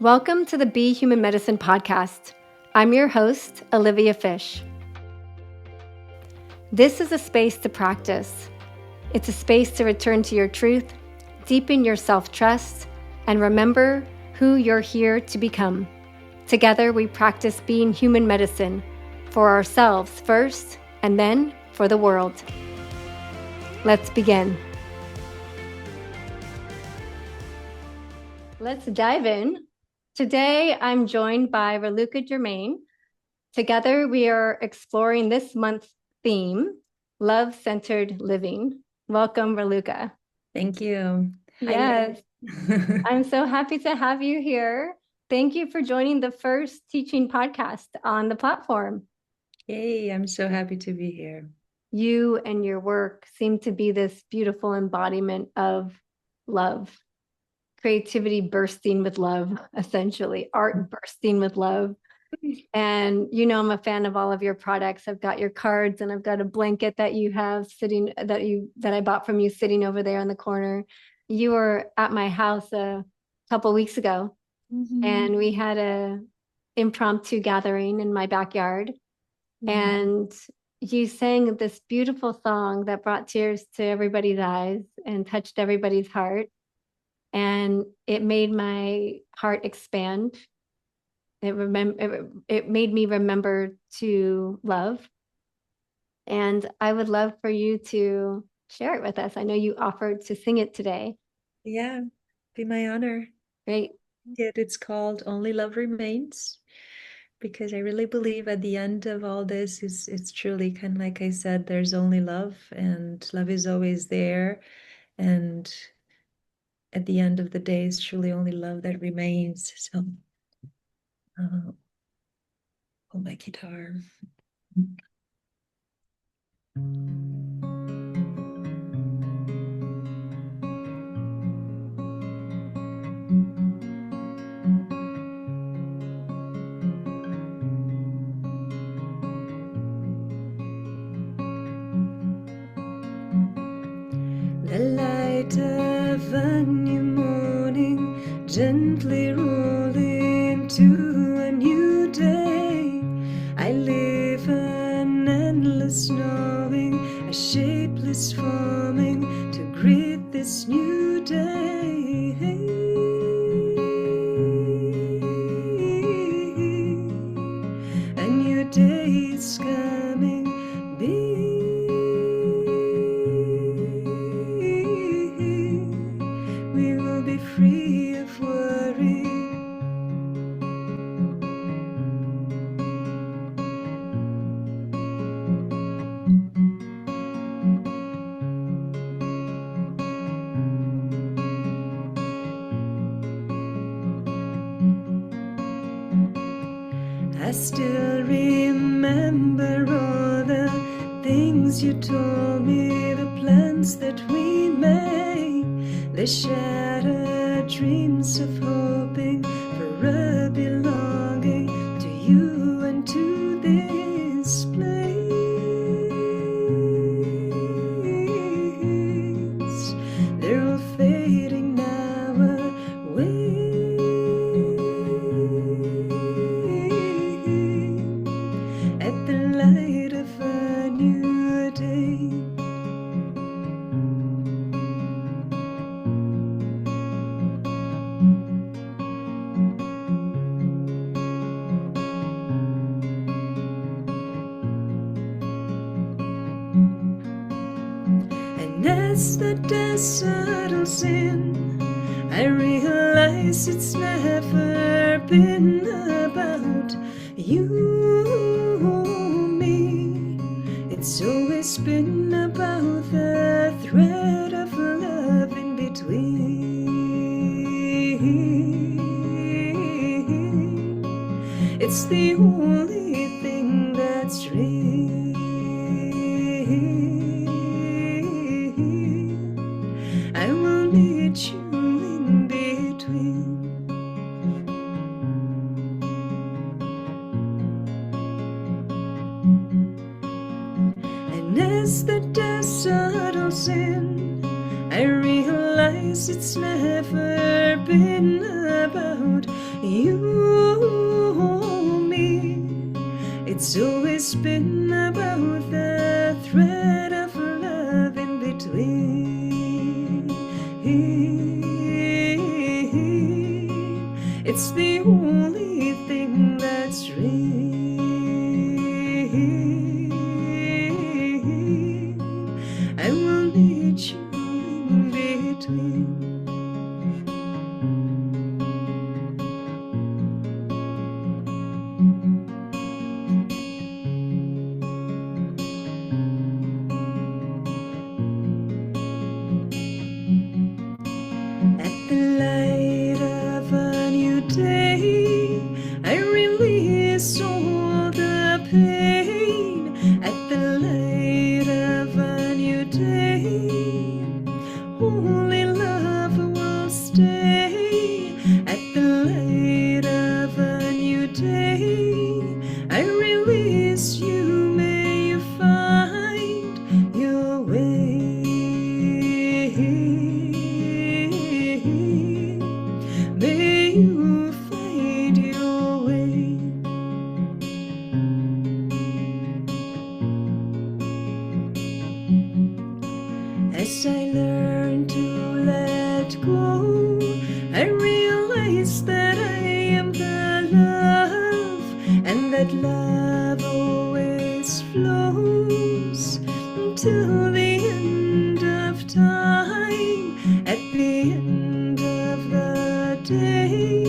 Welcome to the Be Human Medicine podcast. I'm your host, Oliveyah Fisch. This is a space to practice. It's a space to return to your truth, deepen your self-trust, and remember who you're here to become. Together, we practice being human medicine for ourselves first, and then for the world. Let's begin. Let's dive in. Today, I'm joined by Raluca Germain. Together, we are exploring this month's theme, love-centered living. Welcome, Raluca. Thank you. Yes, I'm so happy to have you here. Thank you for joining the first teaching podcast on the platform. Yay, I'm so happy to be here. You and your work seem to be this beautiful embodiment of love. Creativity bursting with love, essentially, art bursting with love. And I'm a fan of all of your products. I've got your cards and I've got a blanket that you have sitting that I bought from you sitting over there in the corner. You were at my house a couple weeks ago, and we had a impromptu gathering in my backyard. And you sang this beautiful song that brought tears to everybody's eyes and touched everybody's heart. And it made my heart expand. It made me remember to love. And I would love for you to share it with us. I know you offered to sing it today. Yeah, be my honor. Great. It's called Only Love Remains, because I really believe at the end of all this, it's truly kind of like I said, there's only love, and love is always there. And at the end of the day, it's truly only love that remains. So, hold my guitar. The light of a new morning gently rolling to a new day. I live an endless knowing, a shapeless forming to greet this new day. A new day is coming. We will be free of worry. I still remember all the things you told me, the plans that we made, the shattered dreams of hoping for a belonging to you and to this place. They're all fading now away. At the light of a new day. And as the dust settles in, I realize it's never been about you or me. It's always been about the thread of love in between. It's the only thing that's real. I will need you in between. And as the dust settles in, I realize it's never been about you, me. It's always been about the thread of love in between. It's the only thing that's real. I will need you in between. At the light of a new day, I release all the pain. At the light of a new day, only love will stay. At the light of a new day, I release you. May you find your way. May you find your way. As I learn to let go, I realize that I am the love, and that love always flows till the end of time. At the end of the day,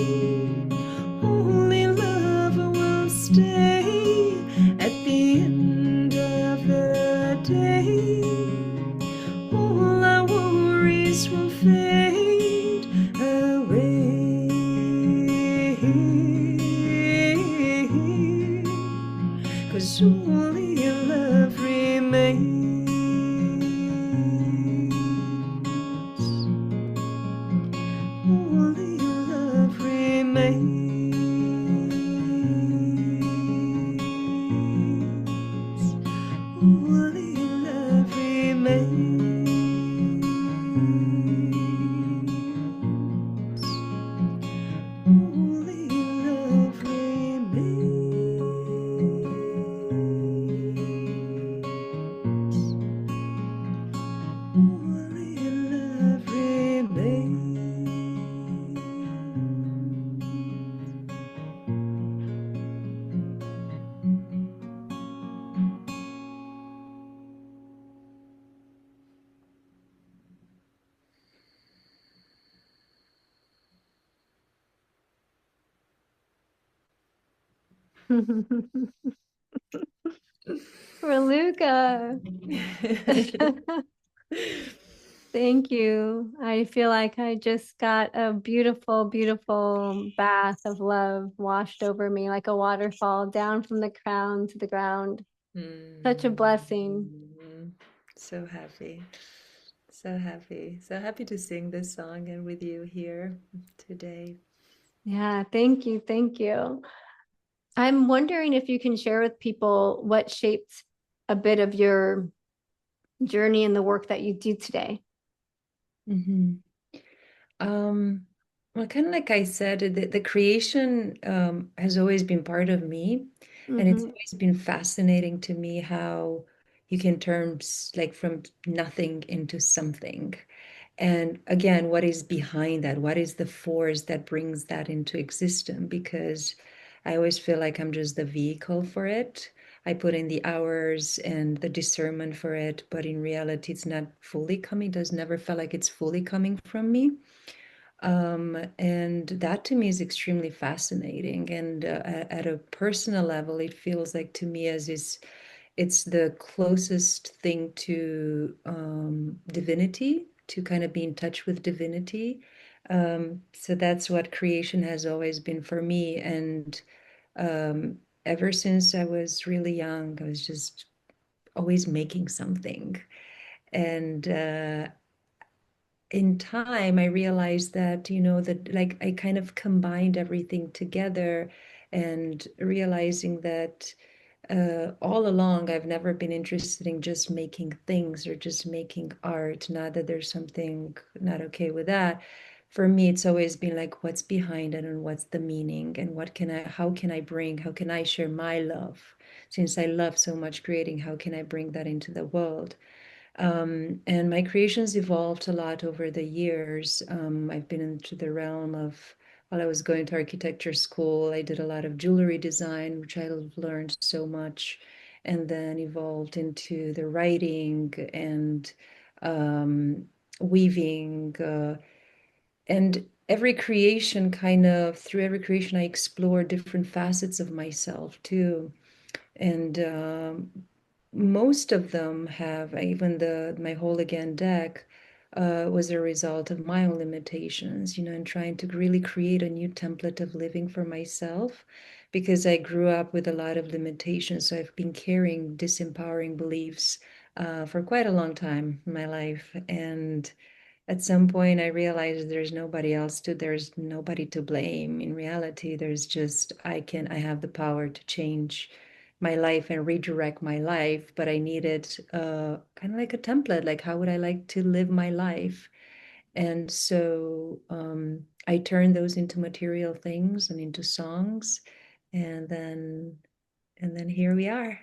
only love will stay. At the end of the day, all our worries will fade away. 'Cause only love remains. Only love remains. Only love remains. Only love remains. Only love remains. Raluca. Thank you. I feel like I just got a beautiful, beautiful bath of love washed over me like a waterfall down from the crown to the ground. Such a blessing. So happy. So happy. So happy to sing this song and with you here today. Yeah, thank you. Thank you. I'm wondering if you can share with people what shaped a bit of your journey and the work that you do today. Mm-hmm. Well, kind of like I said, the creation has always been part of me, and it's Mm-hmm. always been fascinating to me how you can turn like from nothing into something. And again, what is behind that? What is the force that brings that into existence? Because I always feel like I'm just the vehicle for it. I put in the hours and the discernment for it, but in reality, it's not fully coming. It does never feel like it's fully coming from me. And that to me is extremely fascinating. And at a personal level, it feels like to me as is it's the closest thing to divinity, to kind of be in touch with divinity. So that's what creation has always been for me. And ever since I was really young, I was just always making something. And in time, I realized that, that like I kind of combined everything together and realizing that all along, I've never been interested in just making things or just making art. Not that there's something not okay with that, for me, it's always been like, what's behind it and what's the meaning and how can I share my love? Since I love so much creating, how can I bring that into the world? And my creations evolved a lot over the years. I've been into the realm of, while I was going to architecture school, I did a lot of jewelry design, which I learned so much, and then evolved into the writing and weaving. And every creation through every creation, I explore different facets of myself too. And most of them have, even my whole again deck was a result of my own limitations, and trying to really create a new template of living for myself, because I grew up with a lot of limitations. So I've been carrying disempowering beliefs for quite a long time in my life. And at some point I realized there's nobody to blame. In reality, there's just, I have the power to change my life and redirect my life, but I needed kind of like a template, like how would I like to live my life? And so I turned those into material things and into songs, and then here we are.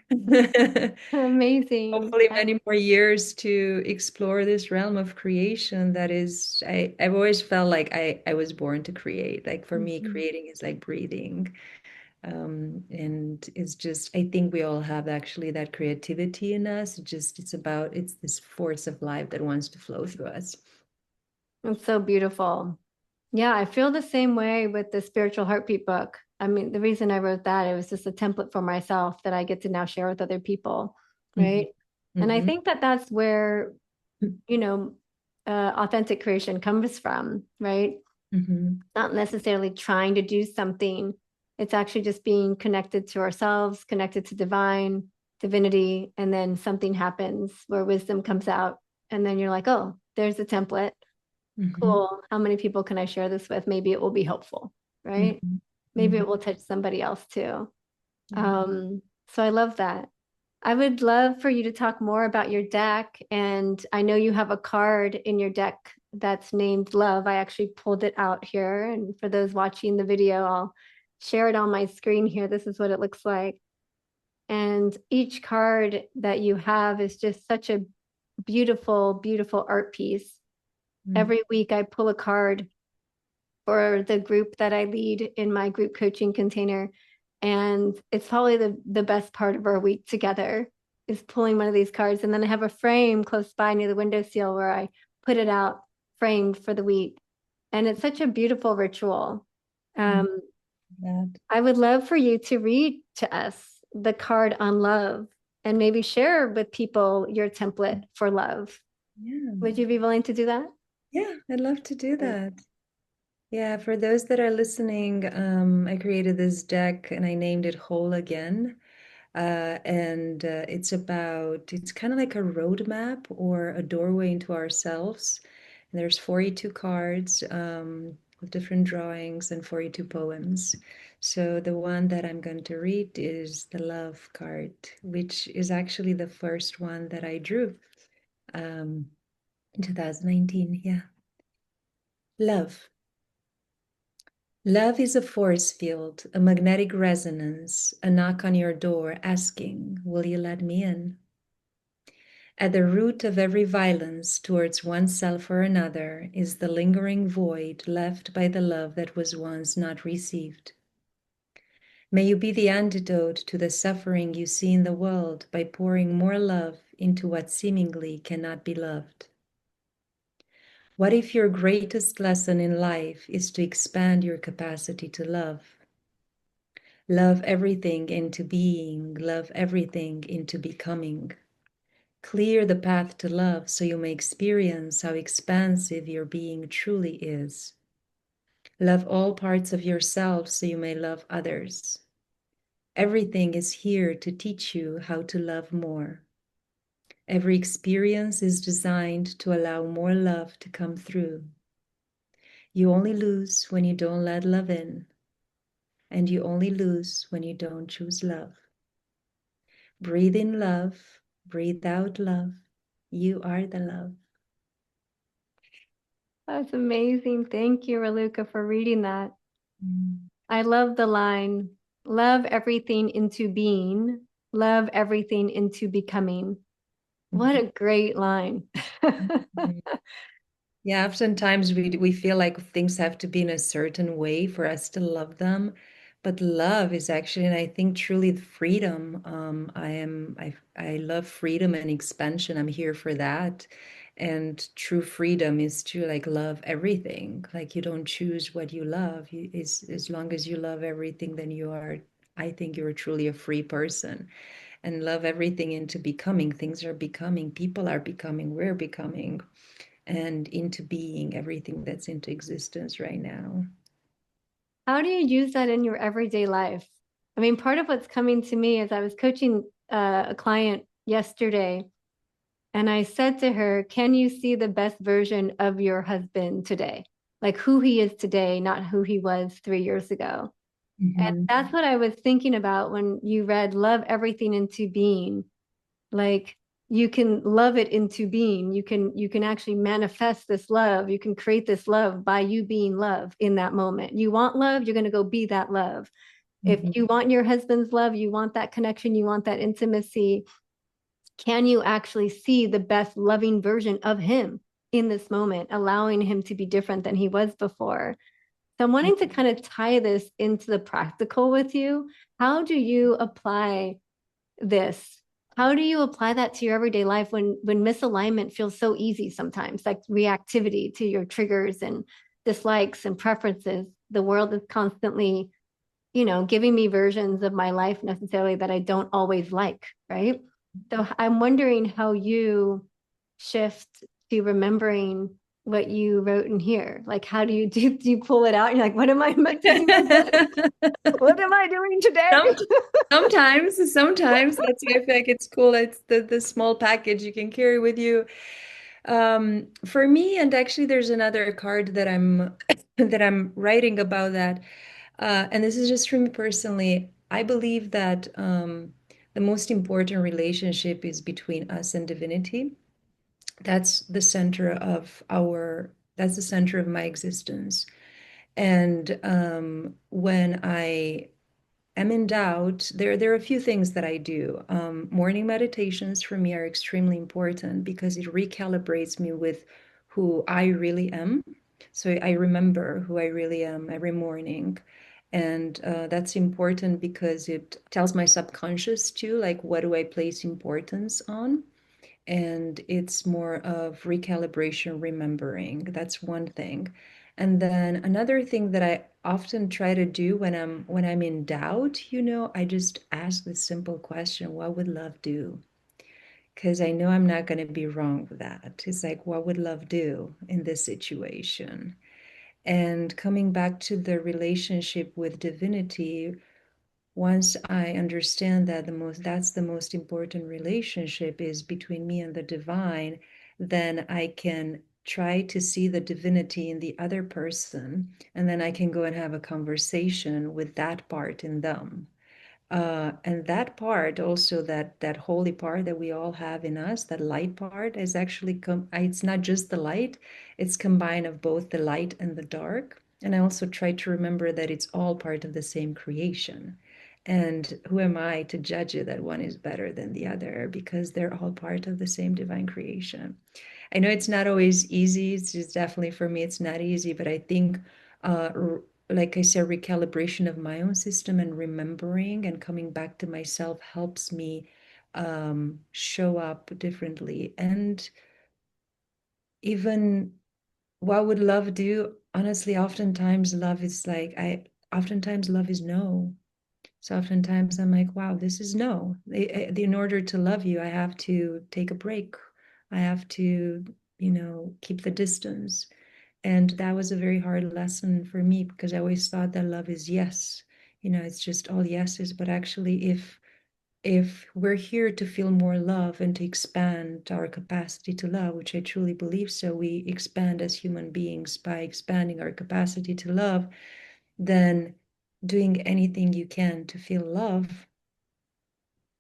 Amazing. Hopefully many more years to explore this realm of creation that is, I've always felt like I was born to create. Like for me, Mhm. creating is like breathing. And it's just, I think we all have actually that creativity in us. It's this force of life that wants to flow through us. It's so beautiful. Yeah, I feel the same way with the Spiritual Heartbeat book. I mean, the reason I wrote that, it was just a template for myself that I get to now share with other people, Mhm. right? And I Mhm. think that that's where, you know, authentic creation comes from, right? Mhm. Not necessarily trying to do something. It's actually just being connected to ourselves, connected to divine, divinity, and then something happens where wisdom comes out. And then you're like, oh, there's a template. Mhm. Cool. How many people can I share this with? Maybe it will be helpful, right? Mhm. Maybe Mhm. it will touch somebody else too. Yeah. So I love that. I would love for you to talk more about your deck. And I know you have a card in your deck that's named Love. I actually pulled it out here. And for those watching the video, I'll share it on my screen here. This is what it looks like. And each card that you have is just such a beautiful, beautiful art piece. Mm. Every week I pull a card for the group that I lead in my group coaching container. And it's probably the best part of our week together is pulling one of these cards. And then I have a frame close by near the windowsill where I put it out framed for the week. And it's such a beautiful ritual. Mm. Um, That. I would love for you to read to us the card on love and maybe share with people your template for love. Yeah. Would you be willing to do that? Yeah, I'd love to do that. Yeah, for those that are listening, I created this deck and I named it Whole Again. And it's kind of like a roadmap or a doorway into ourselves. And there's 42 cards with different drawings and 42 poems. So the one that I'm going to read is the love card, which is actually the first one that I drew in 2019. Yeah. Love. Love is a force field, a magnetic resonance, a knock on your door asking, will you let me in? At the root of every violence towards oneself or another is the lingering void left by the love that was once not received. May you be the antidote to the suffering you see in the world by pouring more love into what seemingly cannot be loved. What if your greatest lesson in life is to expand your capacity to love? Love everything into being, love everything into becoming. Clear the path to love so you may experience how expansive your being truly is. Love all parts of yourself so you may love others. Everything is here to teach you how to love more. Every experience is designed to allow more love to come through. You only lose when you don't let love in, and you only lose when you don't choose love. Breathe in love, breathe out love. You are the love. That's amazing. Thank you, Raluca, for reading that. Mm. I love the line, love everything into being, love everything into becoming. What a great line. Mhm. Yeah, oftentimes we feel like things have to be in a certain way for us to love them, but love is actually, and I think truly freedom. I love freedom and expansion. I'm here for that. And true freedom is to like love everything. Like you don't choose what you love. As long as you love everything, then you are, I think you're truly a free person. And love everything into becoming. Things are becoming, people are becoming, we're becoming and into being everything that's into existence right now. How do you use that in your everyday life? I mean, part of what's coming to me is I was coaching a client yesterday, and I said to her, can you see the best version of your husband today? Like who he is today, not who he was 3 years ago. And Mhm. that's what I was thinking about when you read Love Everything into Being. Like you can love it into being. You can actually manifest this love. You can create this love by you being love in that moment. You want love, you're going to go be that love. If Mhm. you want your husband's love, you want that connection, you want that intimacy, can you actually see the best loving version of him in this moment, allowing him to be different than he was before? So I'm wanting to kind of tie this into the practical with you. How do you apply this? How do you apply that to your everyday life when misalignment feels so easy sometimes, like reactivity to your triggers and dislikes and preferences? The world is constantly, giving me versions of my life necessarily that I don't always like, right? So I'm wondering how you shift to remembering what you wrote in here. Like, how do you pull it out? And you're like, what am I meant to do today? What am I doing today? Some, sometimes that's why I feel like it's cool. It's the small package you can carry with you. For me, and actually, there's another card that I'm that I'm writing about that. And this is just for me personally. I believe that the most important relationship is between us and divinity. That's the center of that's the center of my existence. And when I am in doubt, there are a few things that I do. Morning meditations for me are extremely important because it recalibrates me with who I really am. So I remember who I really am every morning. And that's important because it tells my subconscious too, like, what do I place importance on? And it's more of recalibration, remembering. That's one thing. And then another thing that I often try to do when I'm in doubt, I just ask this simple question, what would love do? Because I know I'm not going to be wrong with that. It's like, what would love do in this situation? And coming back to the relationship with divinity, once I understand that that's the most important relationship is between me and the divine, then I can try to see the divinity in the other person, and then I can go and have a conversation with that part in them. And that part also, that holy part that we all have in us, that light part is actually it's not just the light, it's combined of both the light and the dark. And I also try to remember that it's all part of the same creation. And who am I to judge it that one is better than the other, because they're all part of the same divine creation. I know it's not always easy. It's just definitely for me, it's not easy, but I think uh, like I said, recalibration of my own system and remembering and coming back to myself helps me show up differently. And even what would love do? Honestly, oftentimes love is oftentimes love is no. So oftentimes I'm like, wow, this is no. In order to love you, I have to take a break. I have to, keep the distance. And that was a very hard lesson for me because I always thought that love is yes. It's just all yeses. But actually, if we're here to feel more love and to expand our capacity to love, which I truly believe so, we expand as human beings by expanding our capacity to love, then doing anything you can to feel love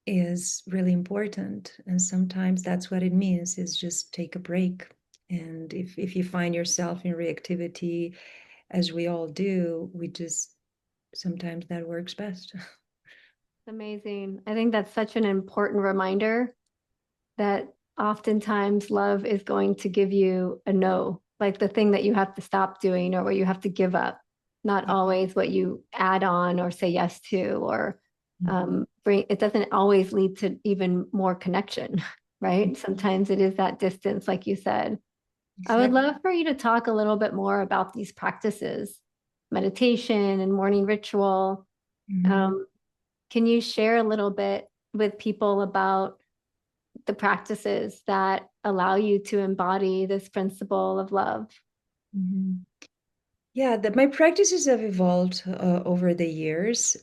is really important. And sometimes that's what it means, is just take a break. And if you find yourself in reactivity, as we all do, we just sometimes that works best. Amazing. I think that's such an important reminder that oftentimes love is going to give you a no, like the thing that you have to stop doing or what you have to give up, not always what you add on or say yes to, or bring, it doesn't always lead to even more connection, right? Sometimes it is that distance, like you said. I would Exactly. love for you to talk a little bit more about these practices, meditation and morning ritual. Mhm. Um, can you share a little bit with people about the practices that allow you to embody this principle of love? Mhm. Yeah, that my practices have evolved over the years.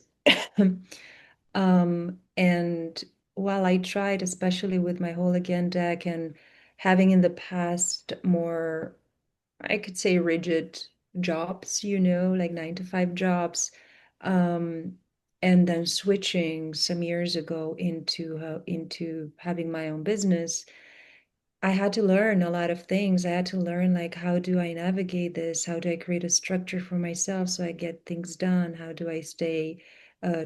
And while I tried, especially with my whole again deck and having in the past more, I could say rigid jobs, like 9 to 5 jobs, um, and then switching some years ago into having my own business. I had to learn a lot of things. I had to learn, like, how do I navigate this? How do I create a structure for myself so I get things done? How do I stay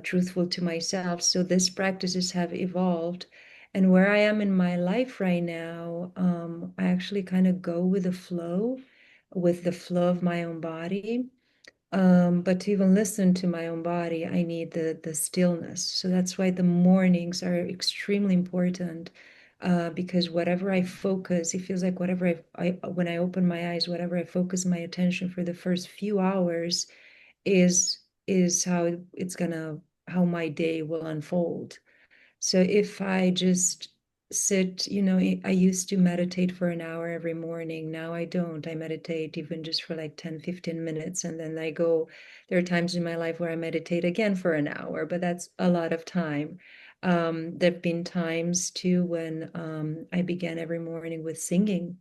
truthful to myself? So these practices have evolved. And where I am in my life right now, I actually kind of go with the flow of my own body. But to even listen to my own body, I need the stillness. So that's why the mornings are extremely important, because whatever I focus, it feels like whatever when I open my eyes, whatever I focus my attention for the first few hours is how my day will unfold. So if I just sit, I used to meditate for an hour every morning. Now I don't. I meditate even just for like 10, 15 minutes. And then there are times in my life where I meditate again for an hour, but that's a lot of time. There have been times too when I began every morning with singing,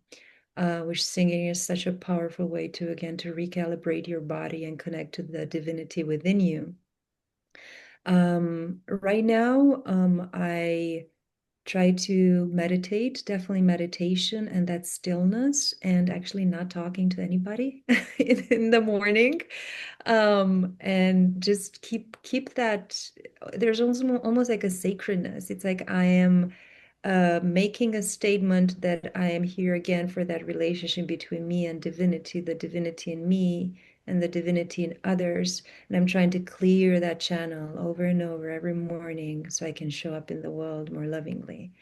which singing is such a powerful way to, again, to recalibrate your body and connect to the divinity within you. Right now, I try to meditate, definitely meditation and that stillness, and actually not talking to anybody in the morning. And just keep that. There's also almost like a sacredness. It's like I am making a statement that I am here again for that relationship between me and divinity, the divinity in me and the divinity in others. And I'm trying to clear that channel over and over every morning so I can show up in the world more lovingly,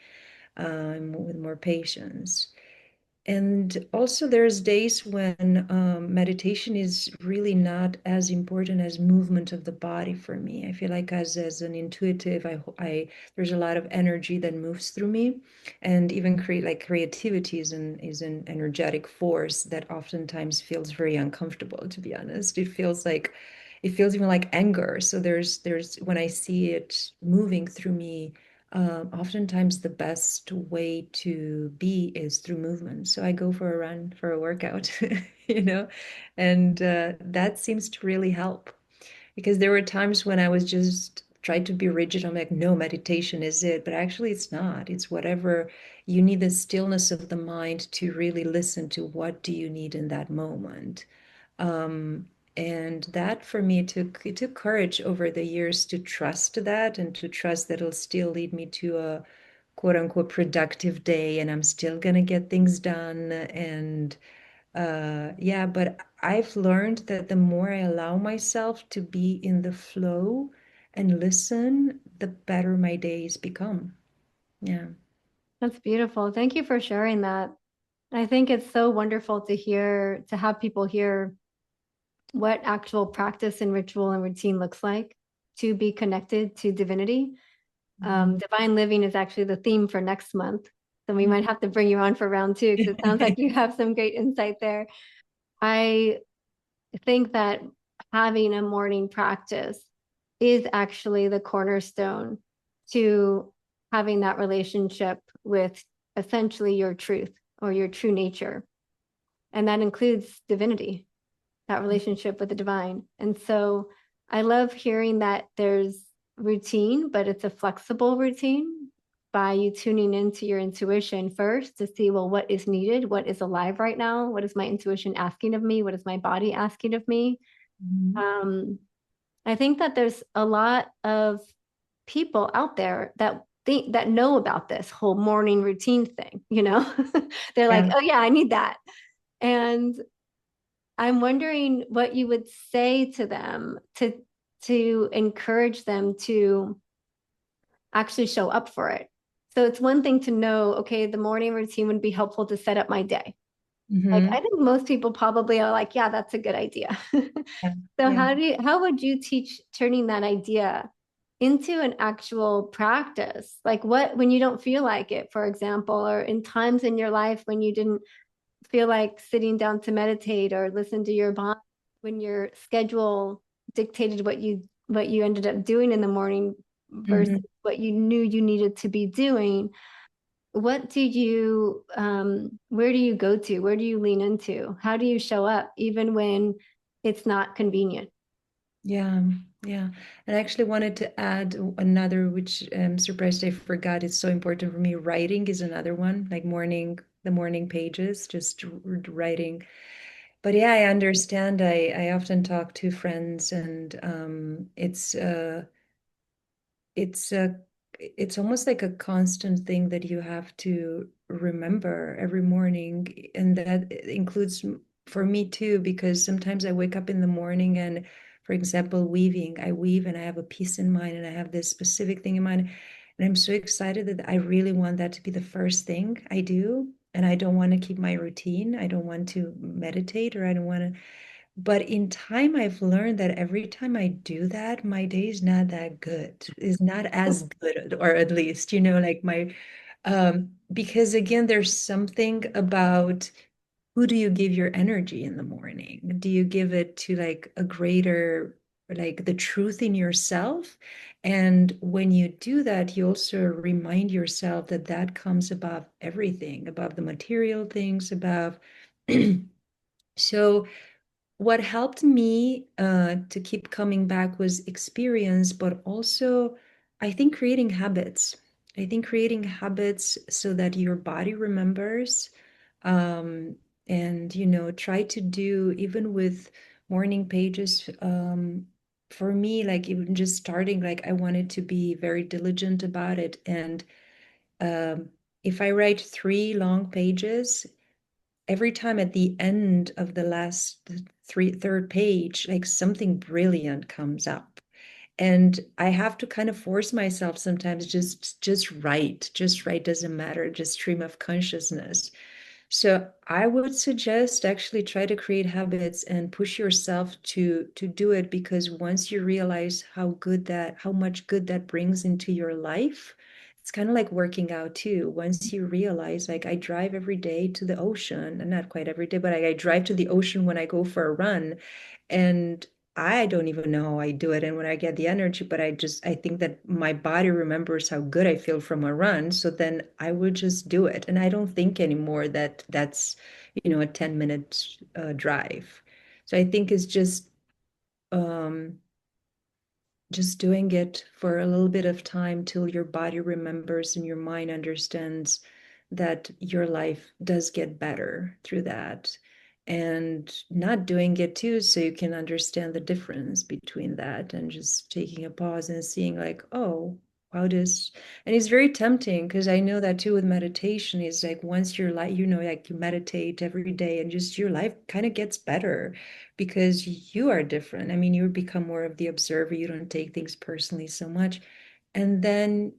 with more patience. And also, there's days when meditation is really not as important as movement of the body for me. I feel like as an intuitive, there's a lot of energy that moves through me, and even creativity is an energetic force that oftentimes feels very uncomfortable. To be honest, it feels even like anger. So there's when I see it moving through me, oftentimes the best way to be is through movement. So I go for a run, for a workout, you know, and that seems to really help, because there were times when I was just tried to be rigid. I'm like, no, meditation is it, but actually it's not. It's whatever you need, the stillness of the mind to really listen to what do you need in that moment. Um, and that for me it took courage over the years to trust that, and to trust that it'll still lead me to a quote unquote productive day, and I'm still gonna get things done. And yeah, but I've learned that the more I allow myself to be in the flow and listen, the better my days become. Yeah. That's beautiful. Thank you for sharing that. I think it's so wonderful to hear, to have people hear what actual practice and ritual and routine looks like to be connected to divinity. Mhm. Divine living is actually the theme for next month. So we might have to bring you on for round two because it sounds like you have some great insight there. I think that having a morning practice is actually the cornerstone to having that relationship with essentially your truth or your true nature. And that includes divinity, that relationship with the divine. And so I love hearing that there's routine, but it's a flexible routine by you tuning into your intuition first to see, well, what is needed? What is alive right now? What is my intuition asking of me? What is my body asking of me? Mhm. I think that there's a lot of people out there that think that know about this whole morning routine thing, you know? They're like, Yeah. "Oh yeah, I need that." And I'm wondering what you would say to them to encourage them to actually show up for it. So it's one thing to know, okay, the morning routine would be helpful to set up my day. Like I Mhm. think most people probably are like, yeah, that's a good idea. Yeah. So Yeah. how would you teach turning that idea into an actual practice? Like what when you don't feel like it, for example, or in times in your life when you didn't feel like sitting down to meditate or listen to your body, when your schedule dictated what you ended up doing in the morning versus Mhm. what you knew you needed to be doing. What do you where do you go to? Where do you lean into? How do you show up even when it's not convenient? Yeah, yeah. And I actually wanted to add another, which I'm surprised I forgot. It's so important for me. Writing is another one, like the morning pages, just writing. But yeah, I understand. I often talk to friends, and it's a it's almost like a constant thing that you have to remember every morning, and that includes for me too, because sometimes I wake up in the morning and, for example, weaving, I weave and I have a piece in mind and I have this specific thing in mind, and I'm so excited that I really want that to be the first thing I do, and I don't want to keep my routine, I don't want to meditate, or I don't want to, but in time, I've learned that every time I do that, my day is not that good, is not as good, or at least, like because again, there's something about who do you give your energy in the morning? Do you give it to like a greater, like the truth in yourself? And when you do that, you also remind yourself that that comes above everything, above the material things, above. So, what helped me to keep coming back was experience, but also I think creating habits. I think creating habits so that your body remembers, um, and try to do even with morning pages. For me, like even just starting, like I wanted to be very diligent about it, and um, if I write 3 long pages, every time at the end of the last third page, like something brilliant comes up. And I have to kind of force myself sometimes, just write, doesn't matter, just stream of consciousness. So I would suggest actually try to create habits and push yourself to do it, because once you realize how much good that brings into your life, it's kind of like working out too. Once you realize, like I drive every day to the ocean, and not quite every day, but I drive to the ocean when I go for a run, and I don't even know how I do it and when I get the energy, but I think that my body remembers how good I feel from a run. So then I would just do it. And I don't think anymore that that's, a 10-minute drive. So I think it's um, just doing it for a little bit of time till your body remembers and your mind understands that your life does get better through that, and not doing it too so you can understand the difference between that, and just taking a pause and seeing like, oh, how does, and it's very tempting because I know that too with meditation is like once you're like, like you meditate every day and just your life kind of gets better because you are different. I mean, you become more of the observer. You don't take things personally so much. And then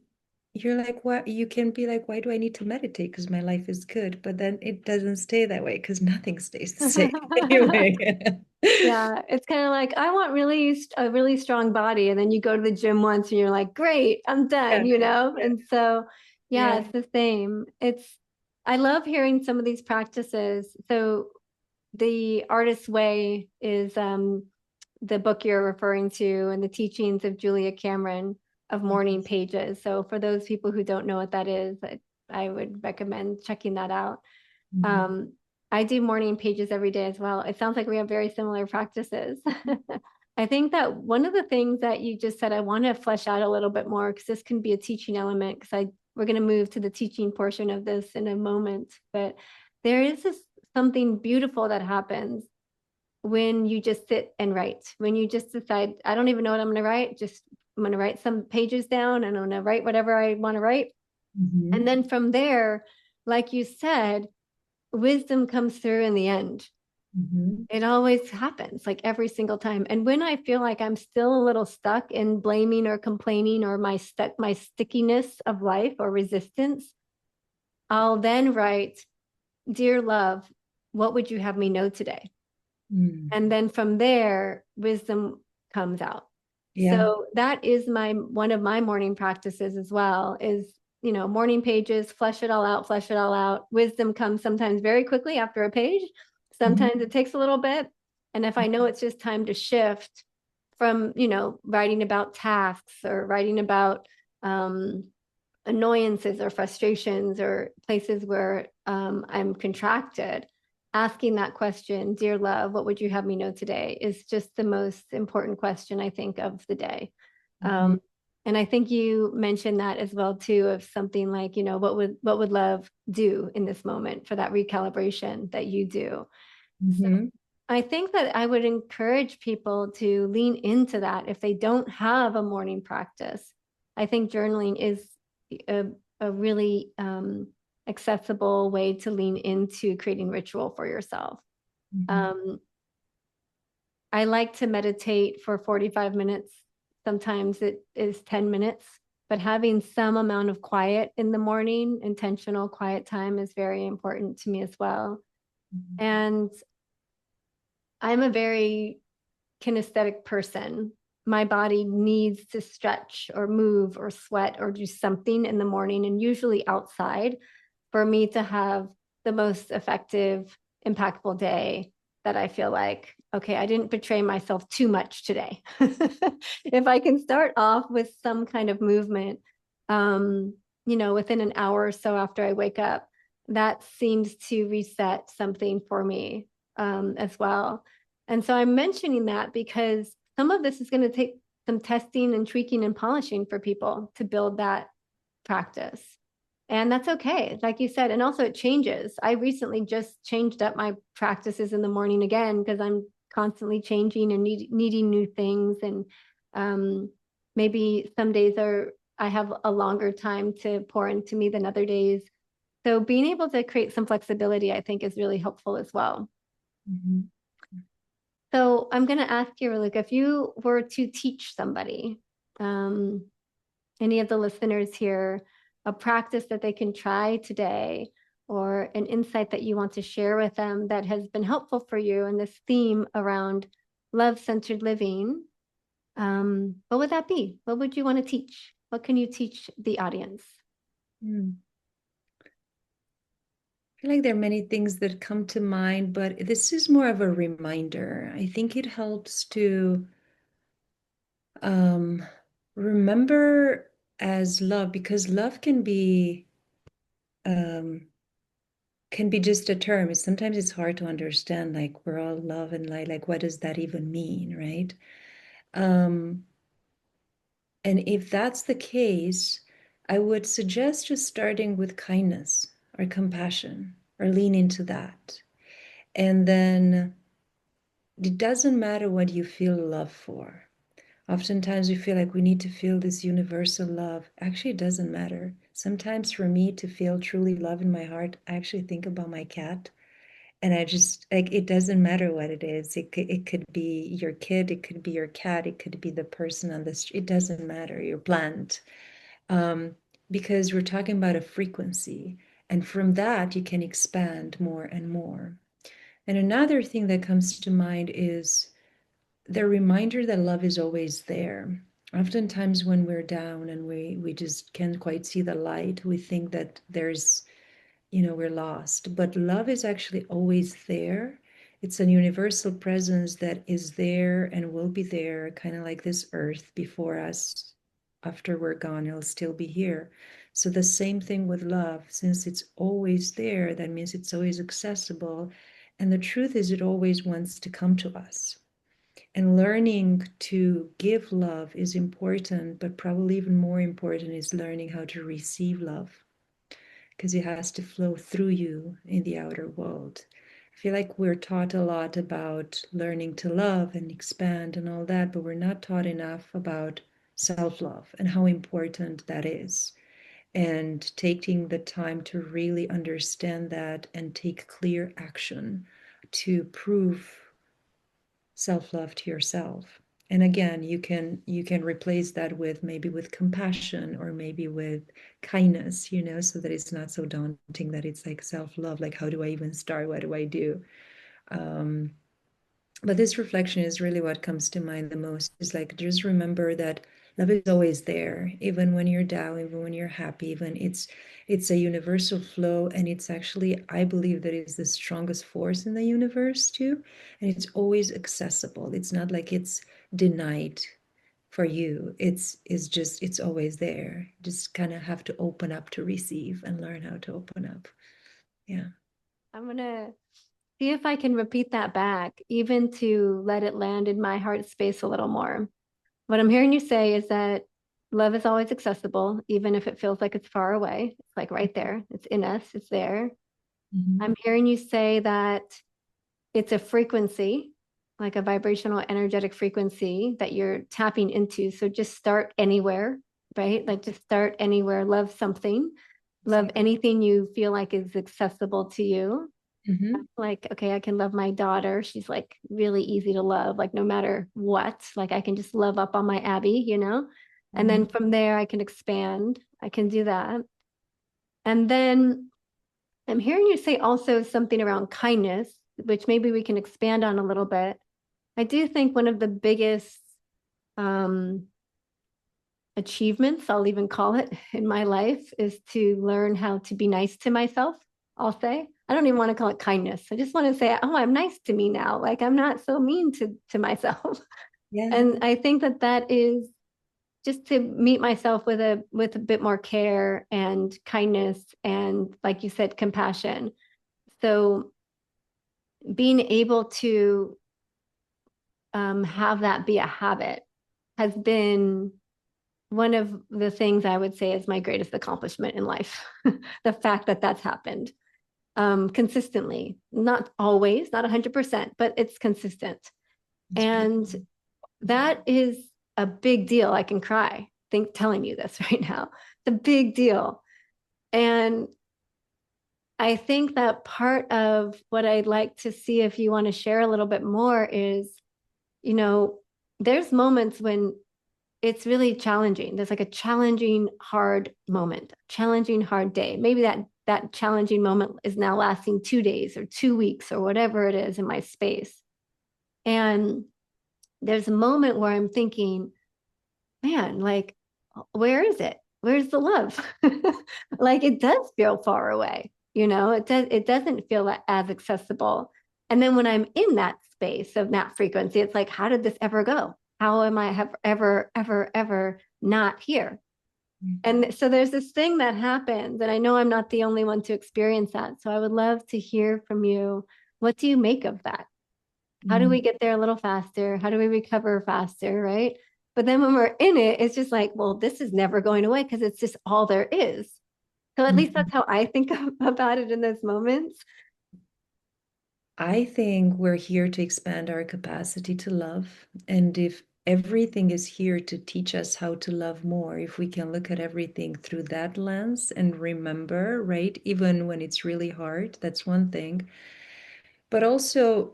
you're like, what? You can be like, why do I need to meditate? Because my life is good. But then it doesn't stay that way because nothing stays the same anyway. Yeah, it's kind of like I want a really strong body, and then you go to the gym once and you're like, great, I'm done, Yeah, you know? yeah, And so, yeah, yeah. it's the same. I love hearing some of these practices. So the Artist's Way is the book you're referring to, and the teachings of Julia Cameron of morning Yes. pages. So for those people who don't know what that is, I would recommend checking that out. Mhm. Um, I do morning pages every day as well. It sounds like we have very similar practices. I think that one of the things that you just said, I want to flesh out a little bit more because this can be a teaching element. Because we're going to move to the teaching portion of this in a moment, but there is something beautiful that happens when you just sit and write, when you just decide, I don't even know what I'm going to write, just I'm going to write some pages down and I'm going to write whatever I want to write. Mm-hmm. And then from there, like you said, wisdom comes through in the end. Mm-hmm. It always happens, like every single time. And when I feel like I'm still a little stuck in blaming or complaining or my stickiness of life or resistance, I'll then write, "Dear love, what would you have me know today?" Mm. And then from there, wisdom comes out. Yeah. So that is one of my morning practices as well, is, morning pages, flesh it all out, flesh it all out. Wisdom comes sometimes very quickly after a page. Sometimes it takes a little bit. And if I know it's just time to shift from, writing about tasks or writing about annoyances or frustrations or places where I'm contracted, asking that question, "Dear love, what would you have me know today?" is just the most important question, I think, of the day. Mm-hmm. And I think you mentioned that as well too, of something like, what would love do in this moment for that recalibration that you do. So Mm-hmm. I think that I would encourage people to lean into that if they don't have a morning practice. I think journaling is a, a really accessible way to lean into creating ritual for yourself. Mm-hmm. I like to meditate for 45 minutes. Sometimes it is 10 minutes, but having some amount of quiet in the morning, intentional quiet time, is very important to me as well. And I'm a very kinesthetic person. My body needs to stretch or move or sweat or do something in the morning, and usually outside, for me to have the most effective, impactful day that I feel like, okay, I didn't betray myself too much today. If I can start off with some kind of movement, within an hour or so after I wake up, that seems to reset something for me as well. And so I'm mentioning that because some of this is going to take some testing and tweaking and polishing for people to build that practice. And that's okay, like you said. And also, it changes. I recently just changed up my practices in the morning again because I'm constantly changing and needing new things. And maybe some days I have a longer time to pour into me than other days. So being able to create some flexibility, I think, is really helpful as well. Mm-hmm. So I'm going to ask you, Raluca, if you were to teach somebody, any of the listeners here, a practice that they can try today, or an insight that you want to share with them that has been helpful for you in this theme around love-centered living, what would that be? What would you want to teach? What can you teach the audience? Mm. I feel like there are many things that come to mind, but this is more of a reminder. I think it helps to um, remember as love, because love um, can be just a term. Sometimes it's hard to understand, like we're all love and light, like what does that even mean, right? Um, and if that's the case, I would suggest just starting with kindness or compassion or lean into that. And then it doesn't matter what you feel love for. Oftentimes we feel like we need to feel this universal love. Actually, it doesn't matter. Sometimes for me to feel truly love in my heart, I actually think about my cat. And I just like, it doesn't matter what it is. It could be your kid, it could be your cat, it could be the person on the street. It doesn't matter, your plant. Um, because we're talking about a frequency. And from that, you can expand more and more. And another thing that comes to mind is the reminder that love is always there. Oftentimes, when we're down and we just can't quite see the light, we think that we're lost. But love is actually always there. It's a universal presence that is there and will be there, kind of like this earth before us. After we're gone, it'll still be here. So, the same thing with love. Since it's always there, that means it's always accessible. And the truth is, it always wants to come to us. And learning to give love is important, but probably even more important is learning how to receive love, because it has to flow through you in the outer world. I feel like we're taught a lot about learning to love and expand and all that, but we're not taught enough about self-love and how important that is. And taking the time to really understand that and take clear action to prove self-love to yourself. And again, you can replace that with maybe with compassion or maybe with kindness, so that it's not so daunting that it's like self-love, like how do I even start, what do I do? um, but this reflection is really what comes to mind the most, is like, just remember that love is always there, even when you're down, even when you're happy, even it's a universal flow. And it's actually, I believe, that it's the strongest force in the universe too. And it's always accessible. It's not like it's denied for you. It's always there. Just kind of have to open up to receive and learn how to open up. Yeah. I'm gonna see if I can repeat that back, even to let it land in my heart space a little more. What I'm hearing you say is that love is always accessible, even if it feels like it's far away. It's like right there, it's in us, it's there. Mhm. I'm hearing you say that it's a frequency, like a vibrational, energetic frequency that you're tapping into. So just start anywhere, right? Like just start anywhere, love something, love Exactly. anything you feel like is accessible to you. Mhm. Like, okay, I can love my daughter. She's like really easy to love, like no matter what. Like I can just love up on my Abby. And then Mhm. from there I can expand. I can do that. And then I'm hearing you say also something around kindness, which maybe we can expand on a little bit. I do think one of the biggest um, achievements, I'll even call it, in my life is to learn how to be nice to myself. I'll say, I don't even want to call it kindness. I just want to say, oh, I'm nice to me now. Like I'm not so mean to myself. Yeah. And I think that that is just to meet myself with a bit more care and kindness and, like you said, compassion. So being able to have that be a habit has been one of the things I would say is my greatest accomplishment in life. The fact that that's happened consistently, not always, not 100%, but it's consistent. It's And beautiful. that is a big deal. I can cry think telling you this right now. It's a big deal. And I think that part of what I'd like to see if you want to share a little bit more is, you know, there's moments when it's really challenging. There's like a challenging, hard moment, challenging, hard day. Maybe that challenging moment is now lasting 2 days or 2 weeks or whatever it is in my space. And there's a moment where I'm thinking, man, like, where is it? Where's the love? Like it does feel far away, it doesn't feel as accessible. And then when I'm in that space of that frequency, it's like, how did this ever go? How am I have ever, ever, ever not here? Mhm. And so there's this thing that happens, and I know I'm not the only one to experience that. So I would love to hear from you. What do you make of that? How do Mm. we get there a little faster? How do we recover faster? Right. But then when we're in it, it's just like, well, this is never going away because it's just all there is. So at least Mhm. that's how I think about it in those moments. I think we're here to expand our capacity to love. And if everything is here to teach us how to love more, if we can look at everything through that lens and remember, right, even when it's really hard, that's one thing. But also,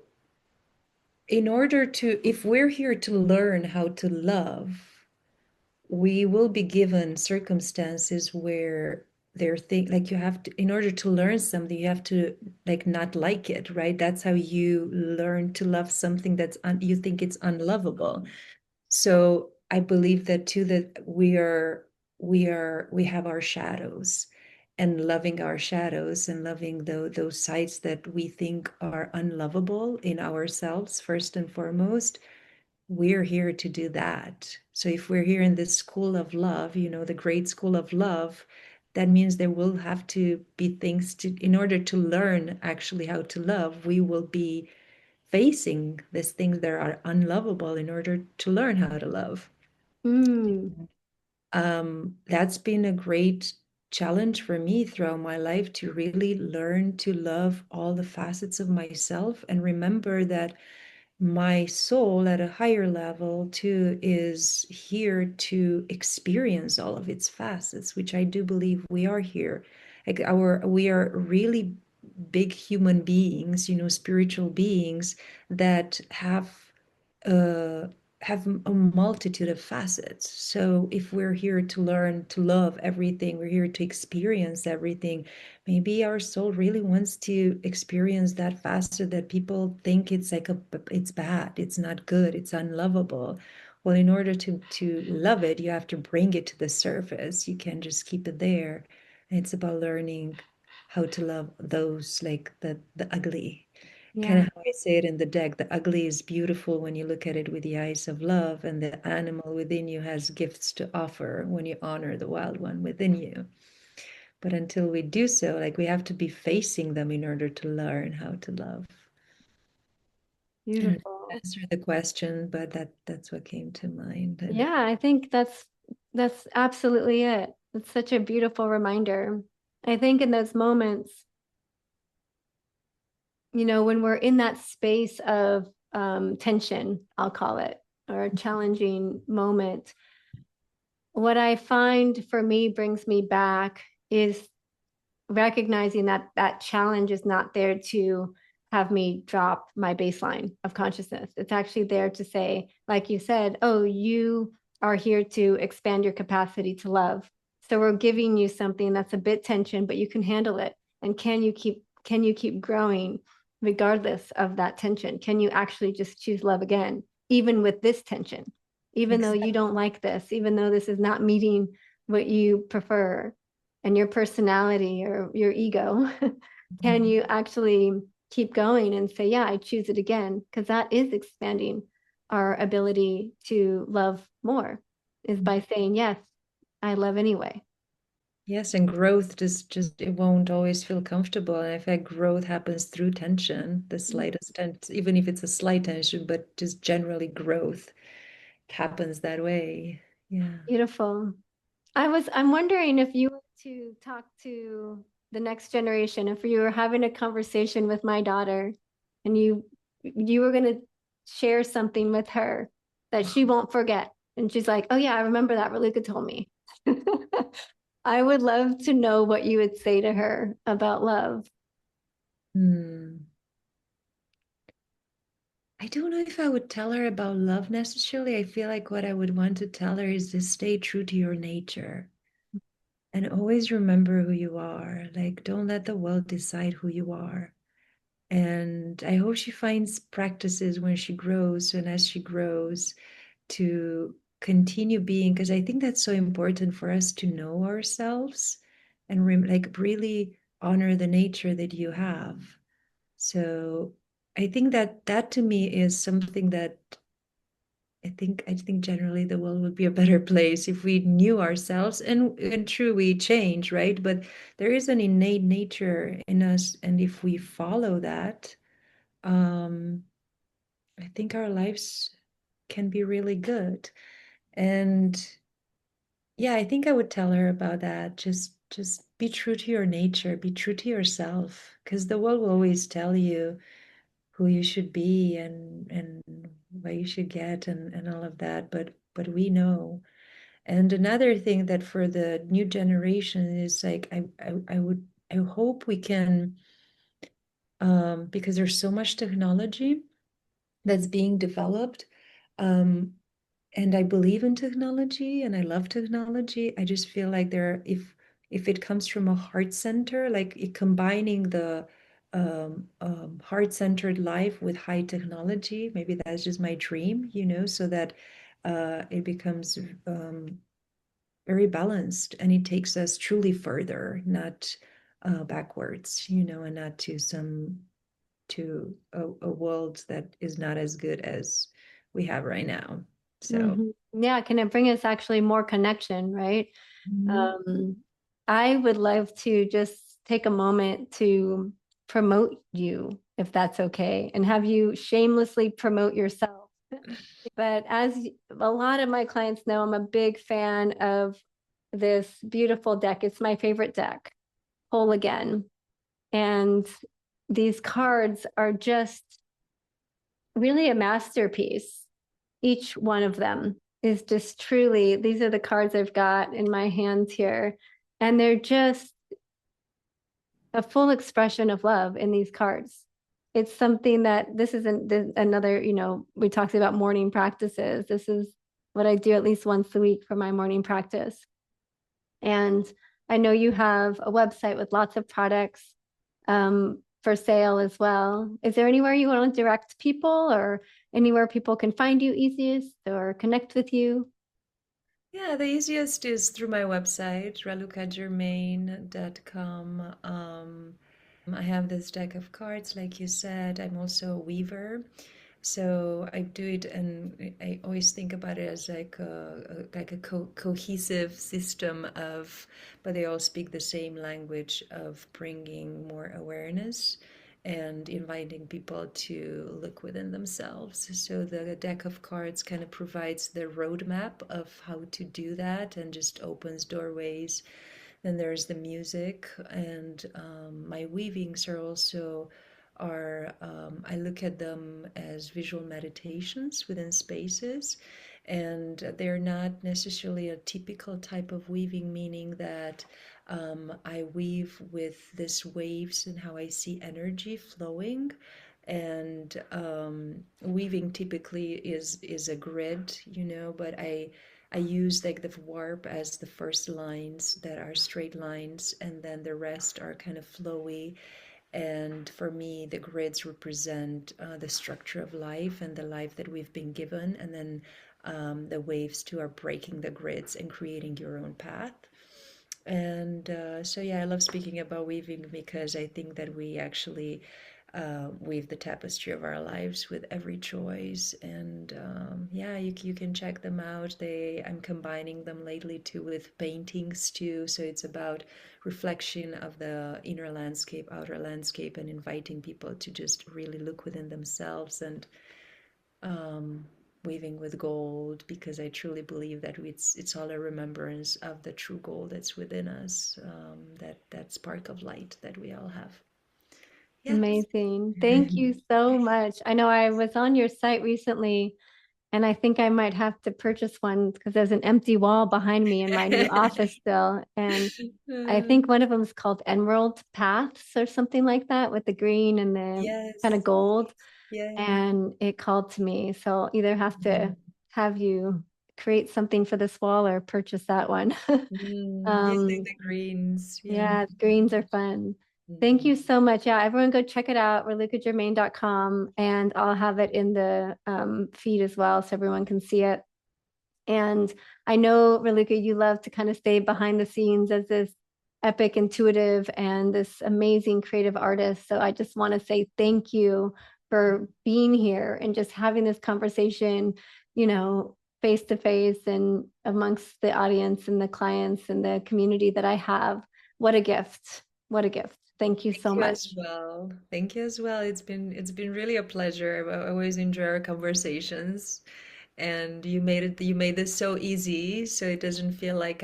if we're here to learn how to love, we will be given circumstances where there think like you have to, in order to learn something, you have to like not like it, right? That's how you learn to love something you think it's unlovable. So I believe that too, that we have our shadows, and loving our shadows and loving those sides that we think are unlovable in ourselves, first and foremost, we're here to do that. So if we're here in this school of love, the great school of love, that means there will have to be things in order to learn actually how to love, we will be facing these things that are unlovable in order to learn how to love. Mm, That's been a great challenge for me throughout my life to really learn to love all the facets of myself and remember that my soul at a higher level too is here to experience all of its facets, which I do believe we are here. Like we are really big human beings, spiritual beings that uh, have a multitude of facets. So if we're here to learn to love everything, we're here to experience everything. Maybe our soul really wants to experience that facet that people think it's bad, it's not good, it's unlovable. Well, in order to love it, you have to bring it to the surface. You can't just keep it there. And it's about learning how to love those like the ugly. Kind yeah, of how I say it in the deck, the ugly is beautiful when you look at it with the eyes of love, and the animal within you has gifts to offer when you honor the wild one within you. But until we do so, like we have to be facing them in order to learn how to love. I don't know if beautiful. I answered the question, but that's what came to mind. And Yeah, I think that's absolutely it. It's such a beautiful reminder. I think in those moments, when we're in that space of tension, I'll call it, or a challenging moment, what I find for me brings me back is recognizing that that challenge is not there to have me drop my baseline of consciousness. It's actually there to say, like you said, oh, you are here to expand your capacity to love. So we're giving you something that's a bit tension, but you can handle it. And can you keep growing regardless of that tension? Can you actually just choose love again, even with this tension? Even though you exactly. don't like this, even though this is not meeting what you prefer, and your personality or your ego, can you actually keep going and say, yeah, I choose it again? Because that is expanding our ability to love more, is by saying, yes, I love anyway. Yes, and growth just it won't always feel comfortable. And in fact, growth happens through tension, the slightest tension, even if it's a slight tension, but just generally growth happens that way. Yeah. Beautiful. I'm wondering if you were to talk to the next generation, if you were having a conversation with my daughter and you were going to share something with her that she won't forget. And she's like, oh yeah, I remember that Raluca told me. I would love to know what you would say to her about love. Hmm. I don't know if I would tell her about love necessarily. I feel like what I would want to tell her is to stay true to your nature and always remember who you are. Like, don't let the world decide who you are. And I hope she finds practices when she grows and as she grows to continue being, because I think that's so important for us to know ourselves and like really honor the nature that you have. So I think that to me is something that I think generally the world would be a better place if we knew ourselves, and true we change, right? But there is an innate nature in us, and if we follow that, um, I think our lives can be really good. And yeah, I think I would tell her about that. Just be true to your nature, be true to yourself, because the world will always tell you who you should be and what you should get and all of that. But we know. And another thing that for the new generation is like I hope we can because there's so much technology that's being developed. Um, and I believe in technology and I love technology. I just feel like if it comes from a heart center, like combining the heart-centered life with high technology, maybe that's just my dream, so that it becomes very balanced and it takes us truly further, not backwards, and not to a world that is not as good as we have right now. So. Mhm. Yeah, can it bring us actually more connection, right? Mhm. I would love to just take a moment to promote you if that's okay, and have you shamelessly promote yourself. But as a lot of my clients know, I'm a big fan of this beautiful deck. It's my favorite deck, Whole Again. And these cards are just really a masterpiece. Each one of them is just truly, these are the cards I've got in my hands here. And they're just a full expression of love in these cards. It's something that this isn't another, we talked about morning practices. This is what I do at least once a week for my morning practice. And I know you have a website with lots of products for sale as well. Is there anywhere you want to direct people, or anywhere people can find you easiest or connect with you? Yeah, the easiest is through my website, ralucagermain.com. I have this deck of cards, like you said. I'm also a weaver. So I do it, and I always think about it as like a cohesive system of, but they all speak the same language of bringing more awareness and inviting people to look within themselves. So the deck of cards kind of provides the roadmap of how to do that and just opens doorways. Then there's the music, and my weavings are also I look at them as visual meditations within spaces, and they're not necessarily a typical type of weaving, meaning that I weave with this waves and how I see energy flowing. And weaving typically is a grid, but I use like the warp as the first lines that are straight lines, and then the rest are kind of flowy. And for me, the grids represent the structure of life and the life that we've been given. And then the waves too are breaking the grids and creating your own path. And so, yeah, I love speaking about weaving because I think that we actually weave the tapestry of our lives with every choice. And yeah, you can check them out. I'm combining them lately too with paintings too. So it's about reflection of the inner landscape, outer landscape, and inviting people to just really look within themselves, and weaving with gold, because I truly believe that it's all a remembrance of the true gold that's within us, that spark of light that we all have. Yes. Amazing. Thank you so much. I know I was on your site recently, and I think I might have to purchase one because there's an empty wall behind me in my new office still. And I think one of them is called Emerald Paths or something like that, with the green and the kind of Yes, gold. yeah. And it called to me. So I'll either have to have you create something for this wall or purchase that one. Yes, Um, the greens, yeah. yeah, greens are fun. Thank Mhm. you so much. Yeah, everyone go check it out, ralucagermain.com, and I'll have it in the feed as well so everyone can see it. And I know, Raluca, you love to kind of stay behind the scenes as this epic intuitive and this amazing creative artist. So I just want to say thank you for being here and just having this conversation, face to face and amongst the audience and the clients and the community that I have. What a gift. What a gift. Thank you Thank so you much. as well. Thank you as well. It's been really a pleasure. I always enjoy our conversations, and you made this so easy, so it doesn't feel like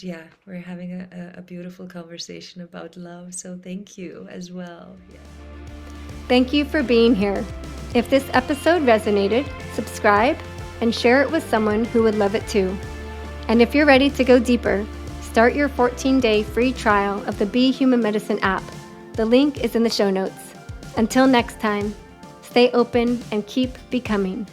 yeah, we're having a beautiful conversation about love. So thank you as well. Yeah. Thank you for being here. If this episode resonated, subscribe and share it with someone who would love it too. And if you're ready to go deeper, start your 14-day free trial of the Be Human Medicine app. The link is in the show notes. Until next time, stay open and keep becoming.